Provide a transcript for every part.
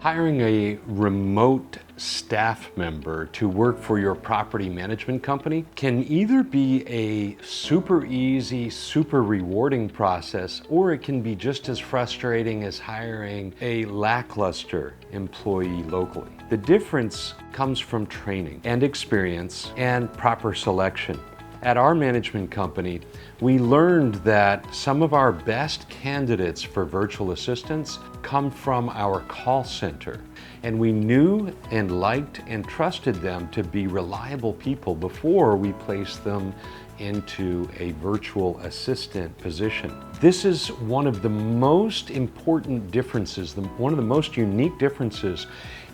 Hiring a remote staff member to work for your property management company can either be a super easy, super rewarding process, or it can be just as frustrating as hiring a lackluster employee locally. The difference comes from training and experience and proper selection. At our management company, we learned that some of our best candidates for virtual assistants come from our call center, and we knew and liked and trusted them to be reliable people before we placed them into a virtual assistant position. This is one of the most important differences, one of the most unique differences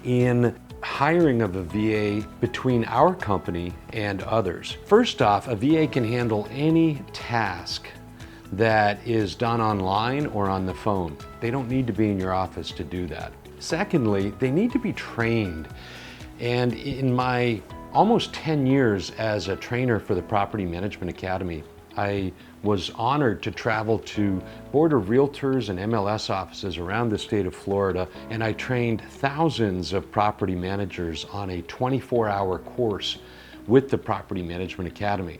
in hiring of a VA between our company and others. First off, a VA can handle any task that is done online or on the phone. They don't need to be in your office to do that. Secondly, they need to be trained. And in my almost 10 years as a trainer for the Property Management Academy, I was honored to travel to Board of Realtors and MLS offices around the state of Florida, and I trained thousands of property managers on a 24-hour course with the Property Management Academy.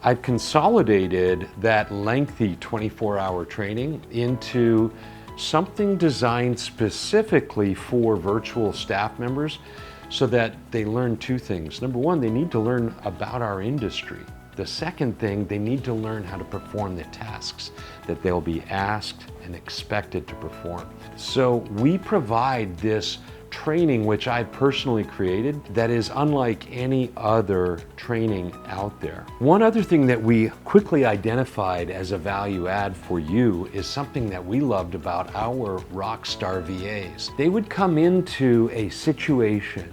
I've consolidated that lengthy 24-hour training into something designed specifically for virtual staff members so that they learn two things. Number one, they need to learn about our industry. The second thing, they need to learn how to perform the tasks that they'll be asked and expected to perform. So we provide this training, which I personally created, that is unlike any other training out there. One other thing that we quickly identified as a value add for you is something that we loved about our rockstar VAs. They would come into a situation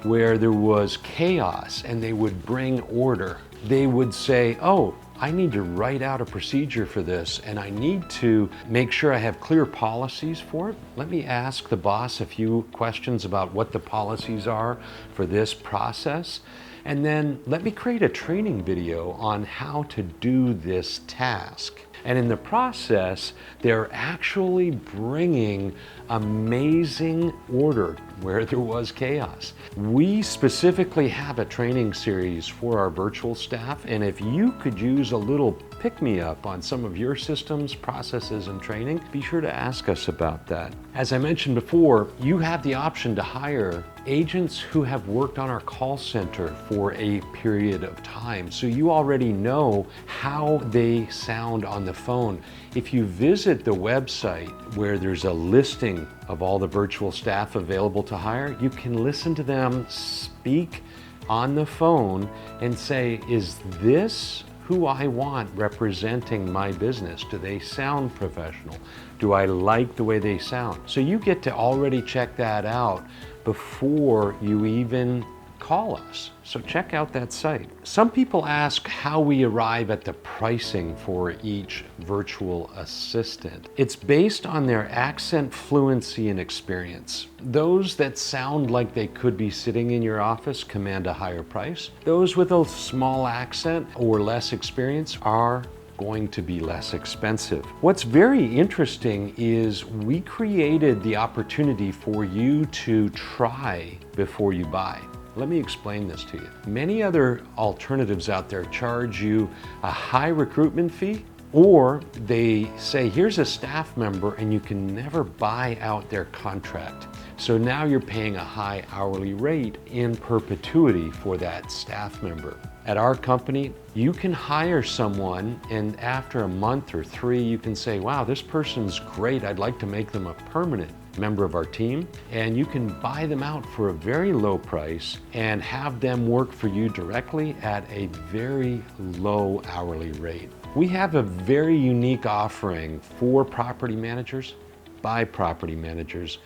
where there was chaos and they would bring order. They would say, oh, I need to write out a procedure for this and I need to make sure I have clear policies for it. Let me ask the boss a few questions about what the policies are for this process. And then let me create a training video on how to do this task. And in the process, they're actually bringing amazing order where there was chaos. We specifically have a training series for our virtual staff, and if you could use a little pick-me-up on some of your systems, processes, and training, be sure to ask us about that. As I mentioned before, you have the option to hire agents who have worked on our call center for a period of time, so you already know how they sound on the phone. If you visit the website where there's a listing of all the virtual staff available to hire, you can listen to them speak on the phone and say, is this who I want representing my business? Do they sound professional? Do I like the way they sound? So you get to already check that out before you even call us. So check out that site. Some people ask how we arrive at the pricing for each virtual assistant. It's based on their accent fluency and experience. Those that sound like they could be sitting in your office command a higher price. Those with a small accent or less experience are going to be less expensive. What's very interesting is we created the opportunity for you to try before you buy. Let me explain this to you. Many other alternatives out there charge you a high recruitment fee, or they say, here's a staff member and you can never buy out their contract. So now you're paying a high hourly rate in perpetuity for that staff member. At our company, you can hire someone and after a month or 3, you can say, wow, this person's great. I'd like to make them a permanent member of our team, and you can buy them out for a very low price and have them work for you directly at a very low hourly rate. We have a very unique offering for property managers by property managers.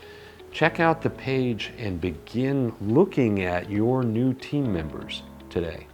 Check out the page and begin looking at your new team members today.